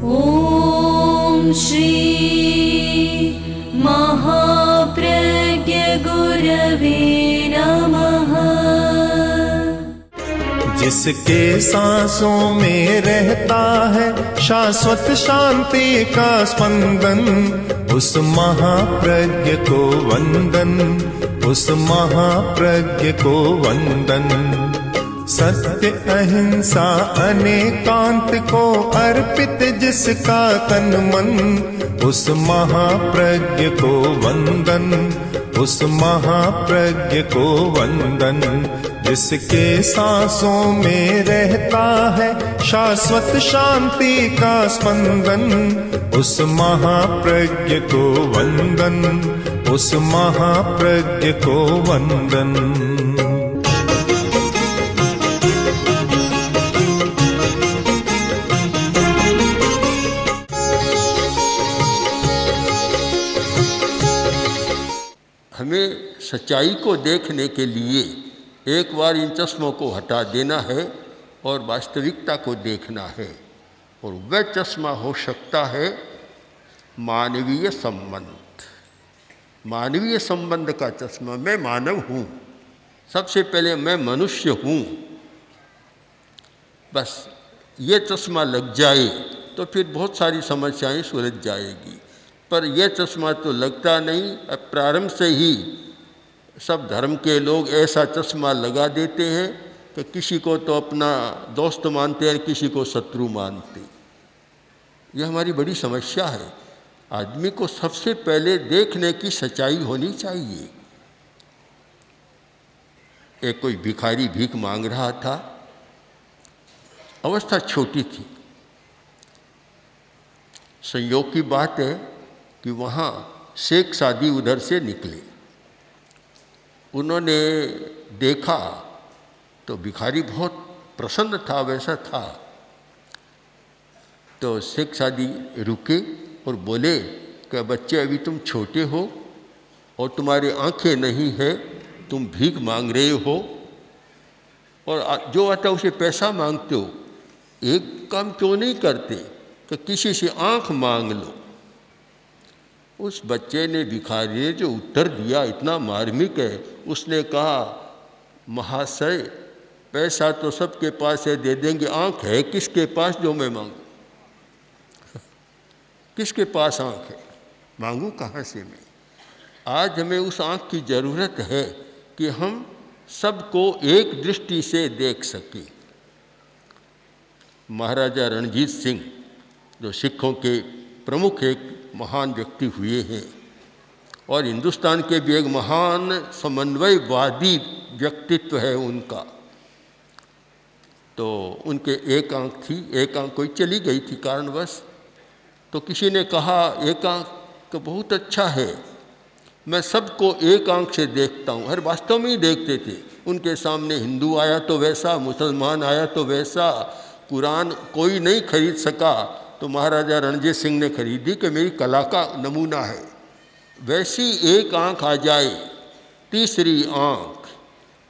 ॐ श्री महाप्रज्ञ गुरवे नमः। जिसके सांसों में रहता है शाश्वत शांति का स्पंदन, उस महाप्रज्ञ को वंदन, उस महाप्रज्ञ को वंदन। सत्य अहिंसा अनेकांत को अर्पित जिसका तन मन, उस महाप्रज्ञ को वंदन, उस महाप्रज्ञ को वंदन। जिसके सांसों में रहता है शाश्वत शांति का स्पंदन, उस महाप्रज्ञ को वंदन, उस महाप्रज्ञ को वंदन। हमें सच्चाई को देखने के लिए एक बार इन चश्मों को हटा देना है और वास्तविकता को देखना है, और वह चश्मा हो सकता है मानवीय संबंध। मानवीय संबंध का चश्मा। मैं मानव हूँ, सबसे पहले मैं मनुष्य हूँ। बस ये चश्मा लग जाए तो फिर बहुत सारी समस्याएं सुलझ जाएगी। पर यह चश्मा तो लगता नहीं। अब प्रारंभ से ही सब धर्म के लोग ऐसा चश्मा लगा देते हैं कि किसी को तो अपना दोस्त मानते हैं, किसी को शत्रु मानते। यह हमारी बड़ी समस्या है। आदमी को सबसे पहले देखने की सच्चाई होनी चाहिए। एक कोई भिखारी भीख मांग रहा था, अवस्था छोटी थी। संयोग की बात है कि वहाँ शेख सादी उधर से निकले। उन्होंने देखा तो भिखारी बहुत प्रसन्न था, वैसा था। तो शेख सादी रुके और बोले कि बच्चे अभी तुम छोटे हो और तुम्हारी आंखें नहीं है, तुम भीख मांग रहे हो और जो आता उसे पैसा मांगते हो। एक काम क्यों नहीं करते कि किसी से आंख मांग लो। उस बच्चे ने, भिखारी ने जो उत्तर दिया इतना मार्मिक है। उसने कहा, महाशय पैसा तो सबके पास है, दे देंगे, आंख है किसके पास जो मैं मांगू? किसके पास आंख है? मांगू कहाँ से मैं? आज हमें उस आंख की ज़रूरत है कि हम सबको एक दृष्टि से देख सकें। महाराजा रणजीत सिंह जो सिखों के प्रमुख एक महान व्यक्ति हुए हैं और हिंदुस्तान के भी एक महान समन्वयवादी व्यक्तित्व है उनका। तो उनके एक आंख थी, एक आंख कोई चली गई थी कारणवश। तो किसी ने कहा, एक आंख तो बहुत अच्छा है, मैं सबको एक आंख से देखता हूँ। हर वास्तव में ही देखते थे। उनके सामने हिंदू आया तो वैसा, मुसलमान आया तो वैसा। कुरान कोई नहीं खरीद सका तो महाराजा रणजीत सिंह ने खरीदी कि मेरी कला का नमूना है। वैसी एक आंख आ जाए, तीसरी आंख।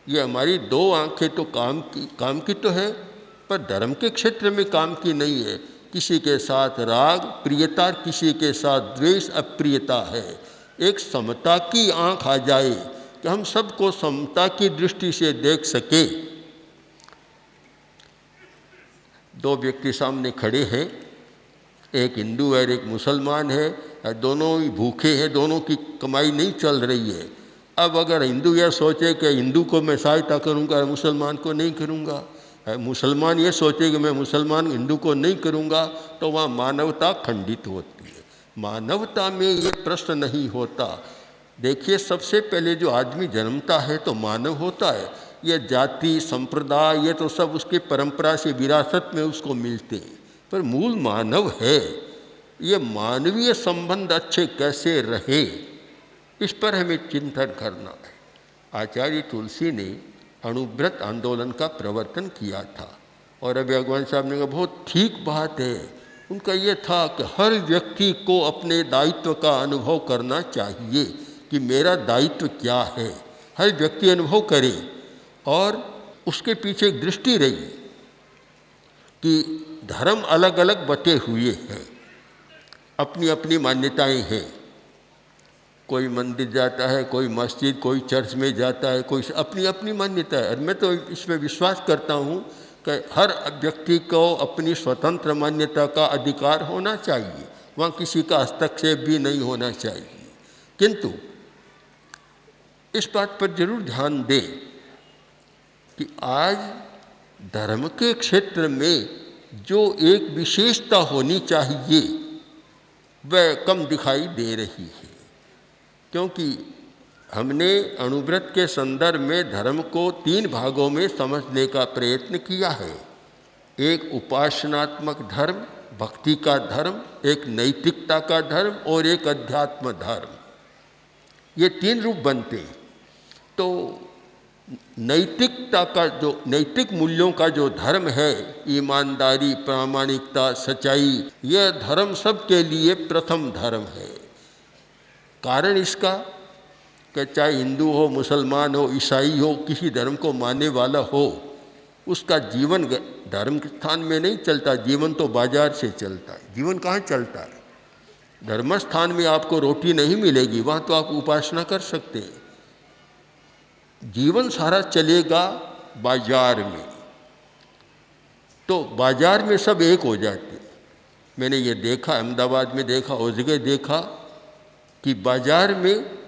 ये हमारी दो आंखें तो काम की तो है, पर धर्म के क्षेत्र में काम की नहीं है। किसी के साथ राग प्रियता, किसी के साथ द्वेष अप्रियता है। एक समता की आंख आ जाए कि हम सबको समता की दृष्टि से देख सके। दो व्यक्ति सामने खड़े हैं, एक हिंदू है और एक मुसलमान है। दोनों ही भूखे हैं, दोनों की कमाई नहीं चल रही है। अब अगर हिंदू यह सोचे कि हिंदू को मैं सहायता करूंगा, मुसलमान को नहीं करूंगा, मुसलमान ये सोचे कि मैं मुसलमान हिंदू को नहीं करूंगा, तो वहाँ मानवता खंडित होती है। मानवता में ये प्रश्न नहीं होता। देखिए, सबसे पहले जो आदमी जन्मता है तो मानव होता है। ये जाति संप्रदाय ये तो सब उसके परंपरा से विरासत में उसको मिलते हैं, पर मूल मानव है। ये मानवीय संबंध अच्छे कैसे रहे, इस पर हमें चिंतन करना है। आचार्य तुलसी ने अणुव्रत आंदोलन का प्रवर्तन किया था और अभी भगवान साहब ने कहा बहुत ठीक बात है। उनका ये था कि हर व्यक्ति को अपने दायित्व का अनुभव करना चाहिए कि मेरा दायित्व क्या है। हर व्यक्ति अनुभव करे और उसके पीछे एक दृष्टि रही कि धर्म अलग अलग बटे हुए हैं, अपनी अपनी मान्यताएं हैं। कोई मंदिर जाता है, कोई मस्जिद, कोई चर्च में जाता है, कोई अपनी अपनी मान्यता है। और मैं तो इसमें विश्वास करता हूँ कि हर व्यक्ति को अपनी स्वतंत्र मान्यता का अधिकार होना चाहिए, वहाँ किसी का हस्तक्षेप भी नहीं होना चाहिए। किंतु इस बात पर जरूर ध्यान दें कि आज धर्म के क्षेत्र में जो एक विशेषता होनी चाहिए वह कम दिखाई दे रही है, क्योंकि हमने अणुव्रत के संदर्भ में धर्म को 3 भागों में समझने का प्रयत्न किया है। एक उपासनात्मक धर्म, भक्ति का धर्म, एक नैतिकता का धर्म और एक अध्यात्म धर्म। ये 3 रूप बनते हैं। तो नैतिकता का जो नैतिक मूल्यों का जो धर्म है, ईमानदारी, प्रामाणिकता, सच्चाई, यह धर्म सबके लिए प्रथम धर्म है। कारण इसका कि चाहे हिंदू हो, मुसलमान हो, ईसाई हो, किसी धर्म को मानने वाला हो, उसका जीवन धर्म के स्थान में नहीं चलता, जीवन तो बाजार से चलता है। जीवन कहाँ चलता है? धर्म स्थान में आपको रोटी नहीं मिलेगी, वहाँ तो आप उपासना कर सकते हैं। जीवन सारा चलेगा बाजार में, तो बाजार में सब एक हो जाते। मैंने ये देखा, अहमदाबाद में देखा, उस जगह देखा कि बाजार में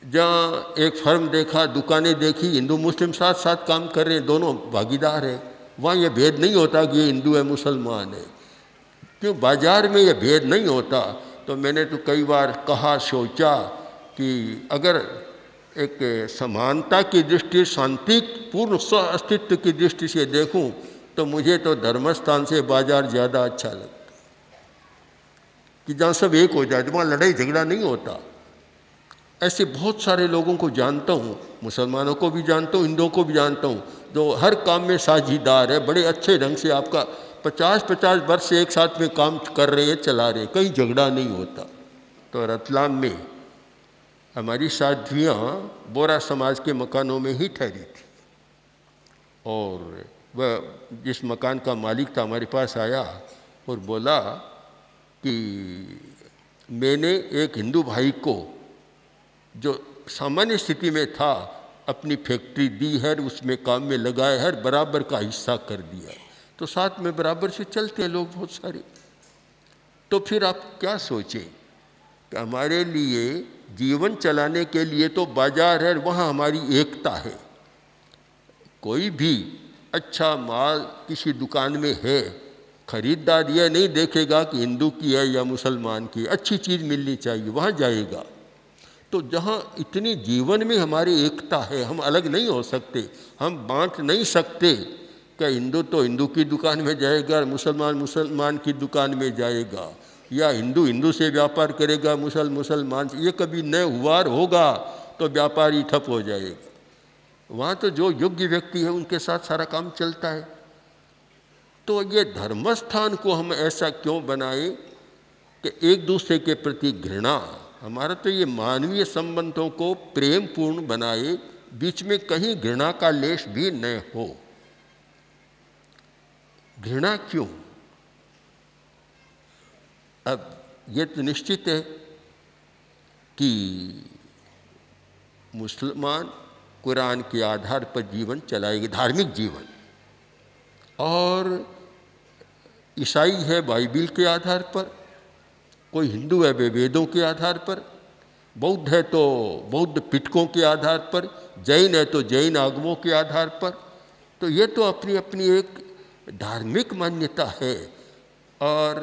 जहाँ एक फर्म देखा, दुकानें देखी, हिंदू मुस्लिम साथ साथ काम कर रहे हैं, दोनों भागीदार हैं। वहाँ ये भेद नहीं होता कि ये हिंदू है, मुसलमान है। क्यों बाजार में ये भेद नहीं होता? तो मैंने तो कई बार कहा, सोचा कि अगर एक समानता की दृष्टि, शांतिपूर्ण स्व अस्तित्व की दृष्टि से देखूं तो मुझे तो धर्मस्थान से बाजार ज़्यादा अच्छा लगता, कि जहाँ सब एक हो जाए, वहाँ लड़ाई झगड़ा नहीं होता। ऐसे बहुत सारे लोगों को जानता हूँ, मुसलमानों को भी जानता हूँ, हिंदुओं को भी जानता हूँ, जो हर काम में साझीदार है, बड़े अच्छे ढंग से आपका 50-50 वर्ष से एक साथ में काम कर रहे हैं, चला रहे, कहीं झगड़ा नहीं होता। तो रतलाम में हमारी साध्वियाँ बोरा समाज के मकानों में ही ठहरी थी, और वह जिस मकान का मालिक था हमारे पास आया और बोला कि मैंने एक हिंदू भाई को जो सामान्य स्थिति में था अपनी फैक्ट्री दी है, उसमें काम में लगाया है, बराबर का हिस्सा कर दिया। तो साथ में बराबर से चलते हैं लोग बहुत सारे। तो फिर आप क्या सोचें कि हमारे लिए जीवन चलाने के लिए तो बाजार है, वहाँ हमारी एकता है। कोई भी अच्छा माल किसी दुकान में है, खरीदार यह नहीं देखेगा कि हिंदू की है या मुसलमान की, अच्छी चीज़ मिलनी चाहिए, वहाँ जाएगा। तो जहाँ इतनी जीवन में हमारी एकता है, हम अलग नहीं हो सकते, हम बांट नहीं सकते कि हिंदू तो हिंदू की दुकान में जाएगा, मुसलमान मुसलमान की दुकान में जाएगा, या हिंदू हिंदू से व्यापार करेगा, मुसलमान से। ये कभी न हुआ होगा तो व्यापार ही ठप हो जाएगा। वहाँ तो जो योग्य व्यक्ति है उनके साथ सारा काम चलता है। तो ये धर्मस्थान को हम ऐसा क्यों बनाए कि एक दूसरे के प्रति घृणा, हमारा तो ये मानवीय संबंधों को प्रेम पूर्ण बनाए, बीच में कहीं घृणा का लेश भी न हो। घृणा क्यों? अब ये तो निश्चित है कि मुसलमान कुरान के आधार पर जीवन चलाएगी, धार्मिक जीवन, और ईसाई है बाइबिल के आधार पर, कोई हिंदू है वे वेदों के आधार पर, बौद्ध है तो बौद्ध पिटकों के आधार पर, जैन है तो जैन आगमों के आधार पर। तो ये तो अपनी अपनी एक धार्मिक मान्यता है। और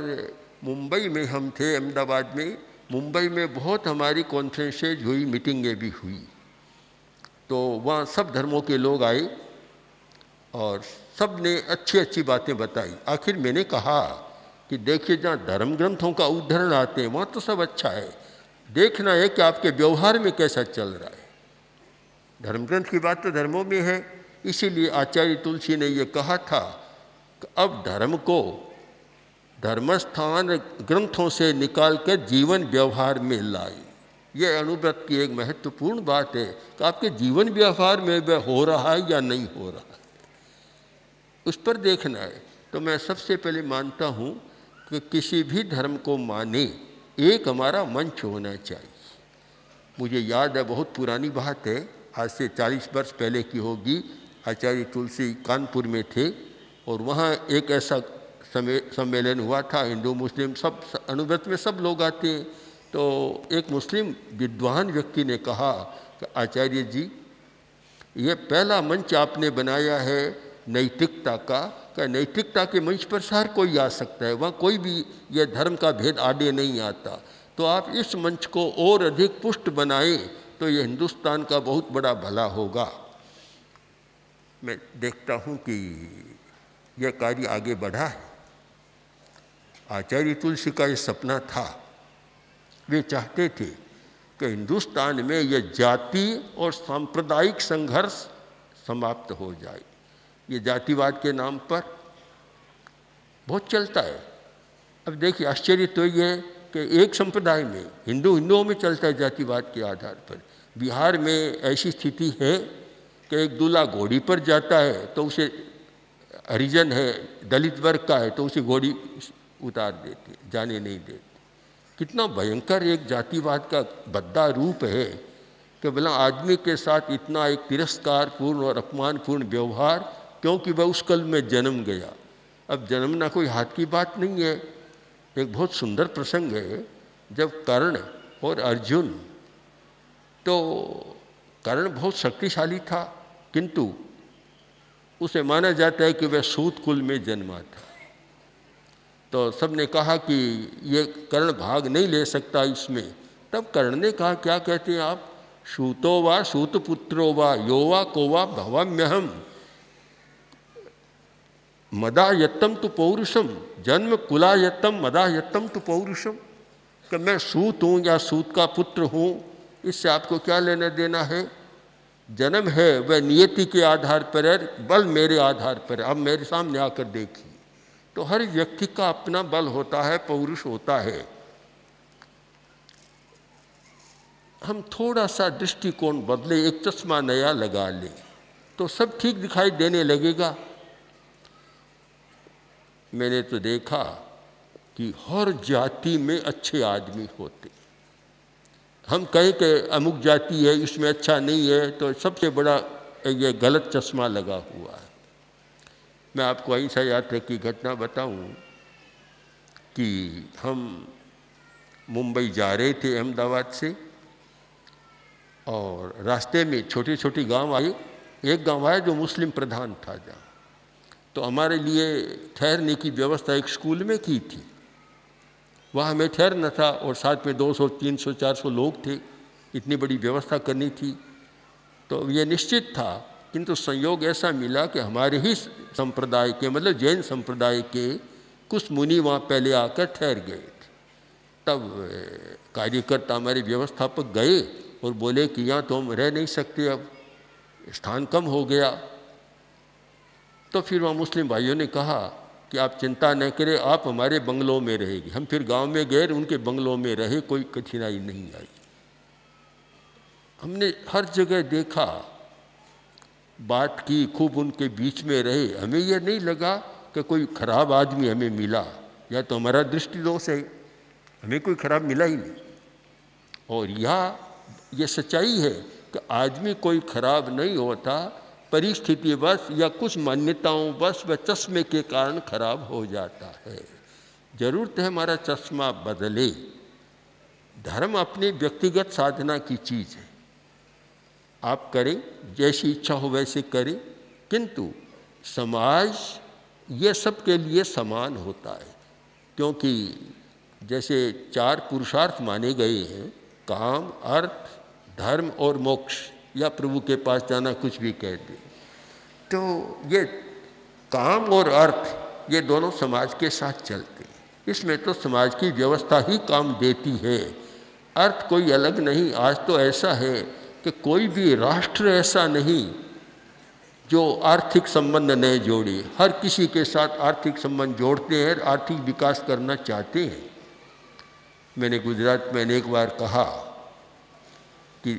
मुंबई में हम थे, अहमदाबाद में, मुंबई में बहुत हमारी कॉन्फ्रेंसेज हुई, मीटिंगें भी हुई। तो वहाँ सब धर्मों के लोग आए और सब ने अच्छी अच्छी बातें बताई। आखिर मैंने कहा कि देखिए, जहाँ धर्म ग्रंथों का उदाहरण आते हैं वहाँ तो सब अच्छा है, देखना है कि आपके व्यवहार में कैसा चल रहा है। धर्म ग्रंथ की बात तो धर्मों में है, इसीलिए आचार्य तुलसी ने ये कहा था कि अब धर्म को धर्मस्थान ग्रंथों से निकाल कर जीवन व्यवहार में लाए। यह अणुव्रत की एक महत्वपूर्ण बात है कि आपके जीवन व्यवहार में वह हो रहा है या नहीं हो रहा है, उस पर देखना है। तो मैं सबसे पहले मानता हूँ कि किसी भी धर्म को माने एक हमारा मंच होना चाहिए। मुझे याद है, बहुत पुरानी बात है, आज से 40 वर्ष पहले की होगी। आचार्य तुलसी कानपुर में थे और वहाँ एक ऐसा सम्मेलन हुआ था, हिंदू मुस्लिम सब अनुव्रत में सब लोग आते हैं। तो एक मुस्लिम विद्वान व्यक्ति ने कहा कि आचार्य जी, ये पहला मंच आपने बनाया है नैतिकता का। नैतिकता के मंच पर हर कोई आ सकता है, वहाँ कोई भी यह धर्म का भेद आड़े नहीं आता। तो आप इस मंच को और अधिक पुष्ट बनाएं तो ये हिंदुस्तान का बहुत बड़ा भला होगा। मैं देखता हूँ कि यह कार्य आगे बढ़ा है। आचार्य तुलसी का ये सपना था, वे चाहते थे कि हिंदुस्तान में यह जाति और सांप्रदायिक संघर्ष समाप्त हो जाए। ये जातिवाद के नाम पर बहुत चलता है। अब देखिए, आश्चर्य तो ये है कि एक संप्रदाय में हिंदुओं में चलता है जातिवाद के आधार पर। बिहार में ऐसी स्थिति है कि एक दूल्हा घोड़ी पर जाता है तो उसे, हरिजन है, दलित वर्ग का है, तो उसे घोड़ी उतार देते, जाने नहीं देते। कितना भयंकर एक जातिवाद का भद्दा रूप है कि भला आदमी के साथ इतना एक तिरस्कारपूर्ण और अपमानपूर्ण व्यवहार, क्योंकि वह उस कल में जन्म गया। अब जन्मना कोई हाथ की बात नहीं है। एक बहुत सुंदर प्रसंग है, जब कर्ण और अर्जुन, तो कर्ण बहुत शक्तिशाली था, किंतु उसे माना जाता है कि वह सूत कुल में जन्मा था। तो सब ने कहा कि ये कर्ण भाग नहीं ले सकता इसमें। तब कर्ण ने कहा, क्या कहते हैं आप, सूतो वा सूतपुत्रो वा यो वा को वा भवाम्यहम मदायत्तम तु पौरुषम जन्म कुलायत्तम मदायत्तम तु पौरुषम। कि मैं सूत हूँ या सूत का पुत्र हूँ, इससे आपको क्या लेना देना है। जन्म है वह नियति के आधार पर है, बल मेरे आधार पर है। अब मेरे सामने आकर देखिए, तो हर व्यक्ति का अपना बल होता है, पौरुष होता है। हम थोड़ा सा दृष्टिकोण बदले, एक चश्मा नया लगा लें तो सब ठीक दिखाई देने लगेगा। मैंने तो देखा कि हर जाति में अच्छे आदमी होते। हम कहें कि अमुक जाति है, इसमें अच्छा नहीं है, तो सबसे बड़ा ये गलत चश्मा लगा हुआ है। मैं आपको अहिंसा यात्रा की घटना बताऊं कि हम मुंबई जा रहे थे अहमदाबाद से, और रास्ते में छोटे छोटे गांव आए। एक गांव आया जो मुस्लिम प्रधान था, जहाँ तो हमारे लिए ठहरने की व्यवस्था एक स्कूल में की थी। वहाँ हमें ठहरना था और साथ में 200, 300, 400 लोग थे, इतनी बड़ी व्यवस्था करनी थी। तो ये निश्चित था, किंतु संयोग ऐसा मिला कि हमारे ही संप्रदाय के, मतलब जैन संप्रदाय के कुछ मुनि वहाँ पहले आकर ठहर गए थे। तब कार्यकर्ता हमारे व्यवस्थापक गए और बोले कि यहाँ तो हम रह नहीं सकते, अब स्थान कम हो गया। तो फिर वहाँ मुस्लिम भाइयों ने कहा कि आप चिंता न करें, आप हमारे बंगलों में रहेंगे। हम फिर गांव में गए, उनके बंगलों में रहे, कोई कठिनाई नहीं आई। हमने हर जगह देखा, बात की, खूब उनके बीच में रहे। हमें यह नहीं लगा कि कोई खराब आदमी हमें मिला, या तो हमारा दृष्टि दोष है, हमें कोई खराब मिला ही नहीं। और यह सच्चाई है कि आदमी कोई खराब नहीं होता, परिस्थिति बस या कुछ मान्यताओं बस व चश्मे के कारण खराब हो जाता है। जरूरत है हमारा चश्मा बदले। धर्म अपनी व्यक्तिगत साधना की चीज़ है, आप करें, जैसी इच्छा हो वैसे करें, किंतु समाज ये सब के लिए समान होता है। क्योंकि जैसे 4 पुरुषार्थ माने गए हैं, काम, अर्थ, धर्म और मोक्ष, या प्रभु के पास जाना, कुछ भी कहते। तो ये काम और अर्थ, ये दोनों समाज के साथ चलते हैं। इसमें तो समाज की व्यवस्था ही काम देती है, अर्थ कोई अलग नहीं। आज तो ऐसा है कि कोई भी राष्ट्र ऐसा नहीं जो आर्थिक संबंध न जोड़े। हर किसी के साथ आर्थिक संबंध जोड़ते हैं, आर्थिक विकास करना चाहते हैं। मैंने गुजरात में अनेक बार कहा कि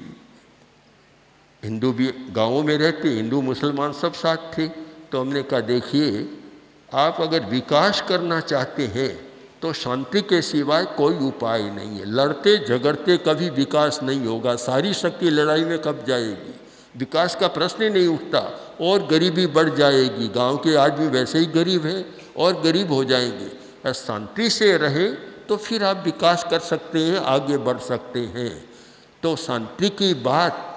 हिंदू भी गाँवों में रहते, हिंदू मुसलमान सब साथ थे। तो हमने कहा, देखिए, आप अगर विकास करना चाहते हैं तो शांति के सिवाय कोई उपाय नहीं है। लड़ते झगड़ते कभी विकास नहीं होगा। सारी शक्ति लड़ाई में कब जाएगी, विकास का प्रश्न ही नहीं उठता और गरीबी बढ़ जाएगी। गांव के आदमी वैसे ही गरीब हैं और गरीब हो जाएंगे। अगर शांति से रहे तो फिर आप विकास कर सकते हैं, आगे बढ़ सकते हैं। तो शांति की बात,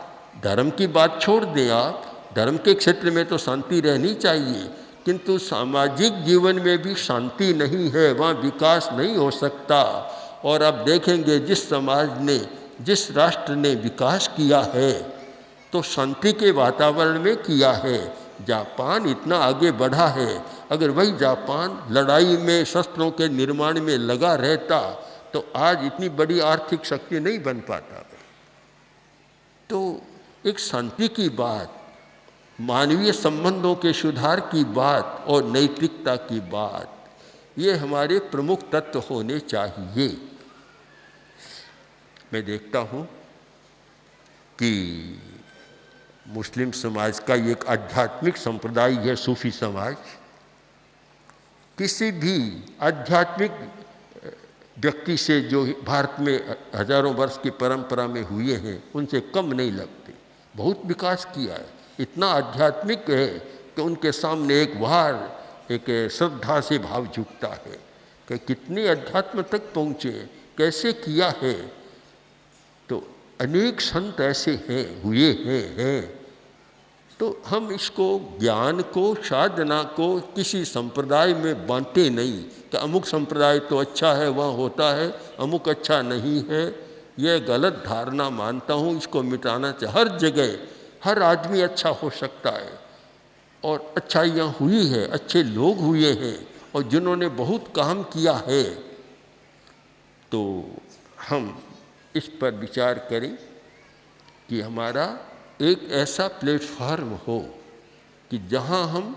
धर्म की बात छोड़ दें आप, धर्म के क्षेत्र में तो शांति रहनी चाहिए, किंतु सामाजिक जीवन में भी शांति नहीं है, वहाँ विकास नहीं हो सकता। और अब देखेंगे जिस समाज ने, जिस राष्ट्र ने विकास किया है तो शांति के वातावरण में किया है। जापान इतना आगे बढ़ा है, अगर वही जापान लड़ाई में, शस्त्रों के निर्माण में लगा रहता तो आज इतनी बड़ी आर्थिक शक्ति नहीं बन पाता। तो एक शांति की बात, मानवीय संबंधों के सुधार की बात और नैतिकता की बात, ये हमारे प्रमुख तत्व होने चाहिए। मैं देखता हूँ कि मुस्लिम समाज का एक आध्यात्मिक संप्रदाय है सूफी समाज। किसी भी आध्यात्मिक व्यक्ति से जो भारत में हजारों वर्ष की परंपरा में हुए हैं उनसे कम नहीं लगते। बहुत विकास किया है, इतना आध्यात्मिक है कि उनके सामने एक वार, एक श्रद्धा से भाव झुकता है कि कितने अध्यात्म तक पहुँचे, कैसे किया है। तो अनेक संत ऐसे हैं, हुए हैं। तो हम इसको, ज्ञान को, साधना को किसी संप्रदाय में बांटे नहीं कि अमुक संप्रदाय तो अच्छा है, वहाँ होता है, अमुक अच्छा नहीं है। यह गलत धारणा मानता हूँ, इसको मिटाना चाहिए। हर जगह हर आदमी अच्छा हो सकता है और अच्छाइयाँ हुई है, अच्छे लोग हुए हैं और जिन्होंने बहुत काम किया है। तो हम इस पर विचार करें कि हमारा एक ऐसा प्लेटफॉर्म हो कि जहां हम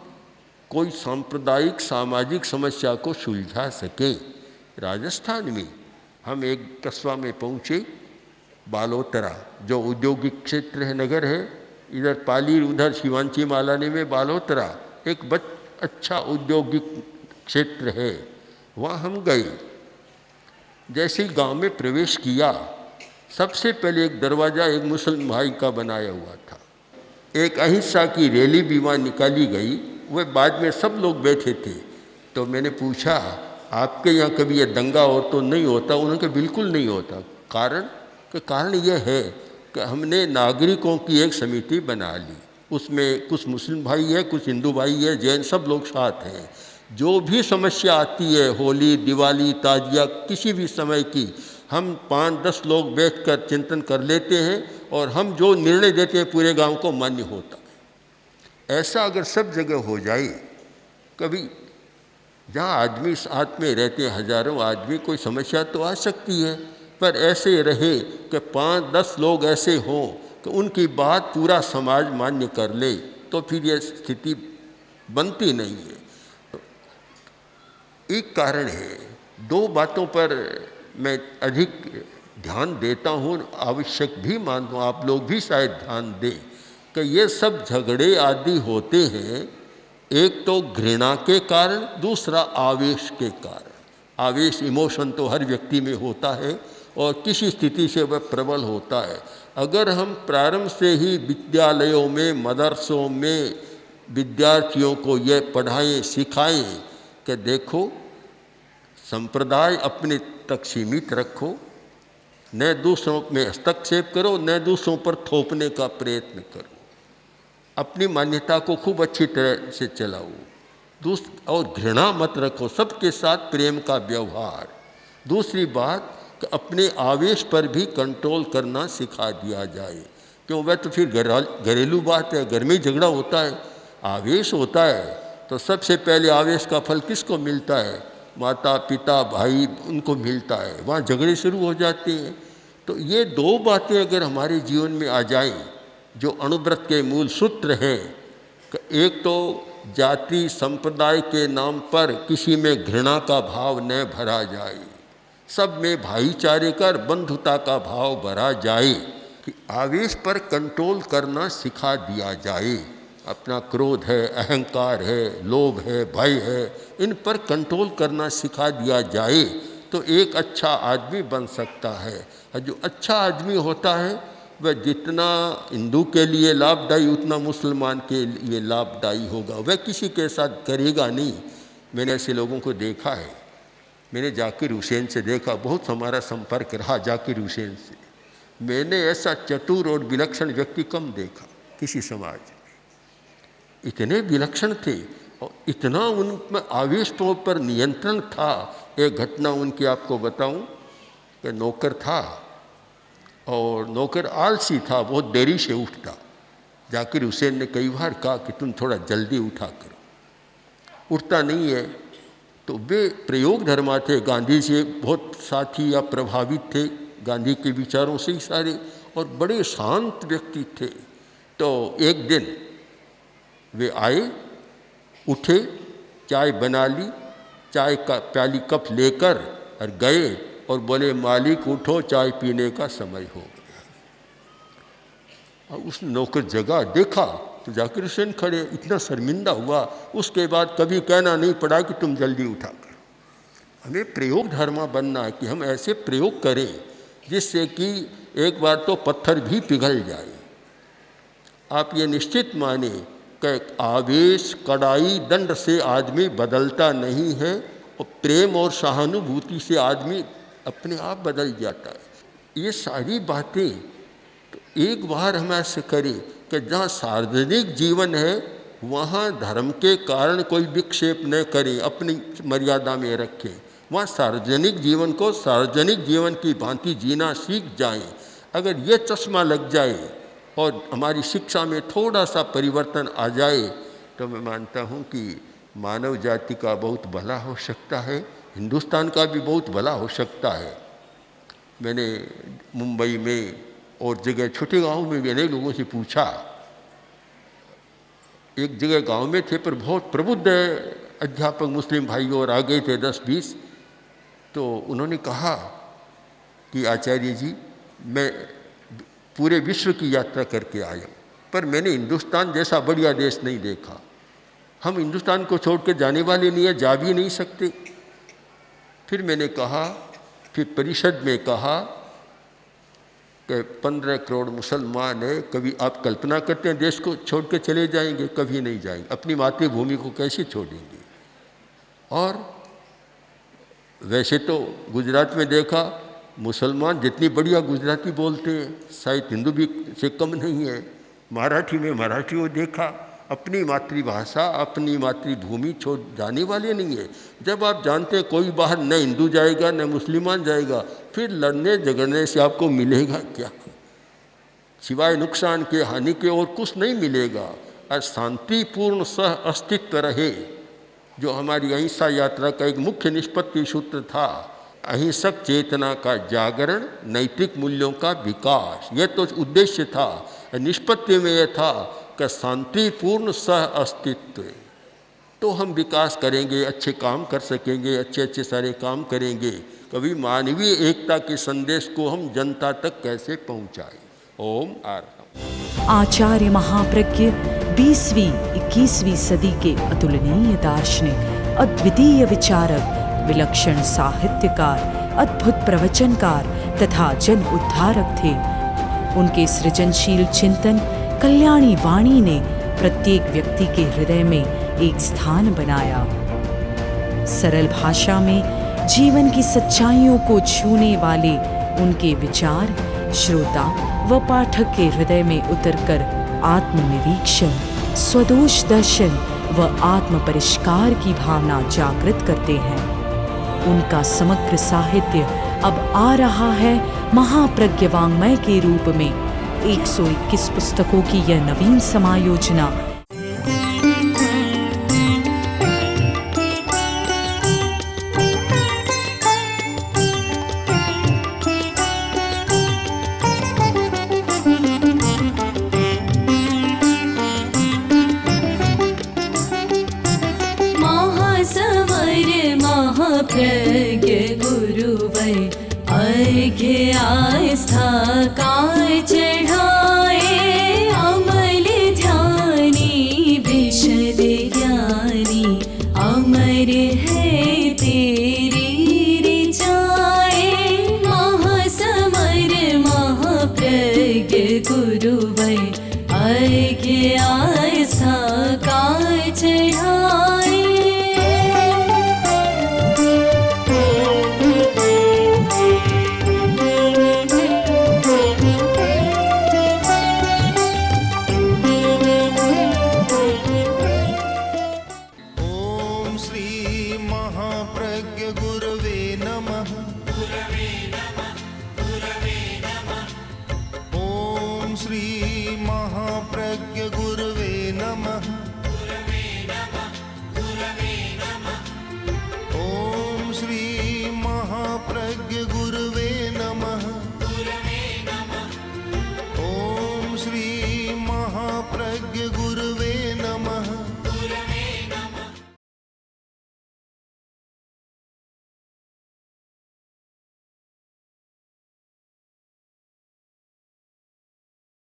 कोई सांप्रदायिक सामाजिक समस्या को सुलझा सकें। राजस्थान में हम एक कस्बा में पहुँचे, बालोतरा, जो औद्योगिक क्षेत्र है, नगर है, इधर पाली, उधर शिवांची मालानी में बालोतरा एक अच्छा औद्योगिक क्षेत्र है। वहाँ हम गए। जैसे ही गांव में प्रवेश किया, सबसे पहले एक दरवाज़ा एक मुस्लिम भाई का बनाया हुआ था। एक अहिंसा की रैली भी वहाँ निकाली गई, वह बाद में सब लोग बैठे थे। तो मैंने पूछा, आपके यहाँ कभी ये दंगा और तो नहीं होता? उन्होंने कहा बिल्कुल नहीं होता। कारण यह है कि हमने नागरिकों की एक समिति बना ली, उसमें कुछ मुस्लिम भाई है, कुछ हिंदू भाई है, जैन, सब लोग साथ हैं। जो भी समस्या आती है, होली, दिवाली, ताजिया, किसी भी समय की, हम 5-10 लोग बैठकर चिंतन कर लेते हैं और हम जो निर्णय देते हैं पूरे गांव को मान्य होता है। ऐसा अगर सब जगह हो जाए, कभी जहाँ आदमी साथ में रहते हैं, हजारों आदमी, कोई समस्या तो आ सकती है, पर ऐसे रहे कि 5-10 लोग ऐसे हों कि उनकी बात पूरा समाज मान्य कर ले, तो फिर यह स्थिति बनती नहीं है। तो एक कारण है, दो बातों पर मैं अधिक ध्यान देता हूँ, आवश्यक भी मानता हूँ, आप लोग भी शायद ध्यान दें कि ये सब झगड़े आदि होते हैं, एक तो घृणा के कारण, दूसरा आवेश के कारण। आवेश, इमोशन तो हर व्यक्ति में होता है और किसी स्थिति से वह प्रबल होता है। अगर हम प्रारंभ से ही विद्यालयों में, मदरसों में विद्यार्थियों को ये पढ़ाएं, सिखाएं कि देखो, संप्रदाय अपने तक सीमित रखो, न दूसरों में हस्तक्षेप करो, न दूसरों पर थोपने का प्रयत्न करो, अपनी मान्यता को खूब अच्छी तरह से चलाओ, और घृणा मत रखो, सबके साथ प्रेम का व्यवहार। दूसरी बात कि अपने आवेश पर भी कंट्रोल करना सिखा दिया जाए, क्यों? वह तो फिर घरेलू बात है, घर में झगड़ा होता है, आवेश होता है, तो सबसे पहले आवेश का फल किसको मिलता है? माता पिता भाई, उनको मिलता है, वहाँ झगड़े शुरू हो जाते हैं। तो ये दो बातें अगर हमारे जीवन में आ जाएं, जो अणुव्रत के मूल सूत्र हैं, एक तो जाति संप्रदाय के नाम पर किसी में घृणा का भाव न भरा जाए, सब में भाईचारे का, बंधुता का भाव भरा जाए, कि आवेश पर कंट्रोल करना सिखा दिया जाए। अपना क्रोध है, अहंकार है, लोभ है, भय है, इन पर कंट्रोल करना सिखा दिया जाए तो एक अच्छा आदमी बन सकता है। और जो अच्छा आदमी होता है वह जितना हिंदू के लिए लाभदायी उतना मुसलमान के लिए लाभदायी होगा। वह किसी के साथ करेगा नहीं। मैंने ऐसे लोगों को देखा है। मैंने जाकिर हुसैन से देखा, बहुत हमारा संपर्क रहा जाकिर हुसैन से। मैंने ऐसा चतुर और विलक्षण व्यक्ति कम देखा किसी समाज में। इतने विलक्षण थे और इतना उनमें आवेश पर नियंत्रण था। एक घटना उनकी आपको बताऊं कि नौकर था और नौकर आलसी था, बहुत देरी से उठता। जाकिर हुसैन ने कई बार कहा कि तुम थोड़ा जल्दी उठा करो, उठता नहीं है। तो वे प्रयोग धर्मा थे, गांधी से बहुत साथी या प्रभावित थे, गांधी के विचारों से ही सारे, और बड़े शांत व्यक्ति थे। तो एक दिन वे आए, उठे, चाय बना ली, चाय का प्याली कप लेकर और गए और बोले मालिक उठो, चाय पीने का समय हो गया। और उस नौकर जगह देखा तो जाकिर हुसैन खड़े, इतना शर्मिंदा हुआ। उसके बाद कभी कहना नहीं पड़ा कि तुम जल्दी उठा कर। हमें प्रयोग धर्मा बनना है कि हम ऐसे प्रयोग करें जिससे कि एक बार तो पत्थर भी पिघल जाए। आप ये निश्चित माने कि आवेश, कड़ाई, दंड से आदमी बदलता नहीं है और प्रेम और सहानुभूति से आदमी अपने आप बदल जाता है। ये सारी बातें तो एक बार हम ऐसे करें कि जहाँ सार्वजनिक जीवन है वहाँ धर्म के कारण कोई विक्षेप न करें, अपनी मर्यादा में रखें। वहाँ सार्वजनिक जीवन को सार्वजनिक जीवन की भांति जीना सीख जाएं। अगर ये चश्मा लग जाए और हमारी शिक्षा में थोड़ा सा परिवर्तन आ जाए तो मैं मानता हूँ कि मानव जाति का बहुत भला हो सकता है, हिंदुस्तान का भी बहुत भला हो सकता है। मैंने मुंबई में और जगह छोटे गांव में मैंने लोगों से पूछा, एक जगह गांव में थे पर बहुत प्रबुद्ध अध्यापक मुस्लिम भाई और आ गए थे 10-20। तो उन्होंने कहा कि आचार्य जी मैं पूरे विश्व की यात्रा करके आया पर मैंने हिंदुस्तान जैसा बढ़िया देश नहीं देखा। हम हिंदुस्तान को छोड़ के जाने वाले नहीं है, जा भी नहीं सकते। फिर मैंने कहा, फिर परिषद में कहा कि 15 करोड़ मुसलमान है, कभी आप कल्पना करते हैं देश को छोड़ के चले जाएंगे? कभी नहीं जाएंगे। अपनी मातृभूमि को कैसे छोड़ेंगे? और वैसे तो गुजरात में देखा मुसलमान जितनी बढ़िया गुजराती बोलते हैं शायद हिंदू भी से कम नहीं है। मराठी में मराठी वो देखा, अपनी मातृभाषा अपनी मातृभूमि छोड़ जाने वाले नहीं है। जब आप जानते हैं कोई बाहर न हिंदू जाएगा न मुसलमान जाएगा, फिर लड़ने झगड़ने से आपको मिलेगा क्या? सिवाय नुकसान के, हानि के और कुछ नहीं मिलेगा। और शांतिपूर्ण सह अस्तित्व रहे, जो हमारी अहिंसा यात्रा का एक मुख्य निष्पत्ति सूत्र था। अहिंसक चेतना का जागरण, नैतिक मूल्यों का विकास, यह तो उद्देश्य था। निष्पत्ति में यह था कि शांतिपूर्ण सह अस्तित्व। तो हम विकास करेंगे, अच्छे काम कर सकेंगे, अच्छे अच्छे सारे काम करेंगे। कभी मानवीय एकता के संदेश को हम जनता तक कैसे पहुंचाएं? ओम आर्हम। आचार्य महाप्रज्ञ 20वीं 21वीं सदी के अतुलनीय दार्शनिक, अद्वितीय विचारक, विलक्षण साहित्यकार, अद्भुत प्रवचनकार तथा जन उद्धारक थे। उनके सृजनशील चिंतन कल्याणी वाणी ने प्रत्येक व्यक्ति के हृदय में एक स्थान बनाया। सरल भाषा में जीवन की सच्चाइयों को छूने वाले उनके विचार श्रोता व पाठक के हृदय में उतरकर आत्मनिरीक्षण, स्वदोष दर्शन व आत्म परिष्कार की भावना जागृत करते हैं। उनका समग्र साहित्य अब आ रहा है महाप्रज्ञ वाङ्मय के रूप में। 121 पुस्तकों की यह नवीन समायोजना प्रज्ञ गुरुवै अर्घ्य आस्था काय चढ़ाए, अमल ध्यानी महाप्रज्ञ गुरु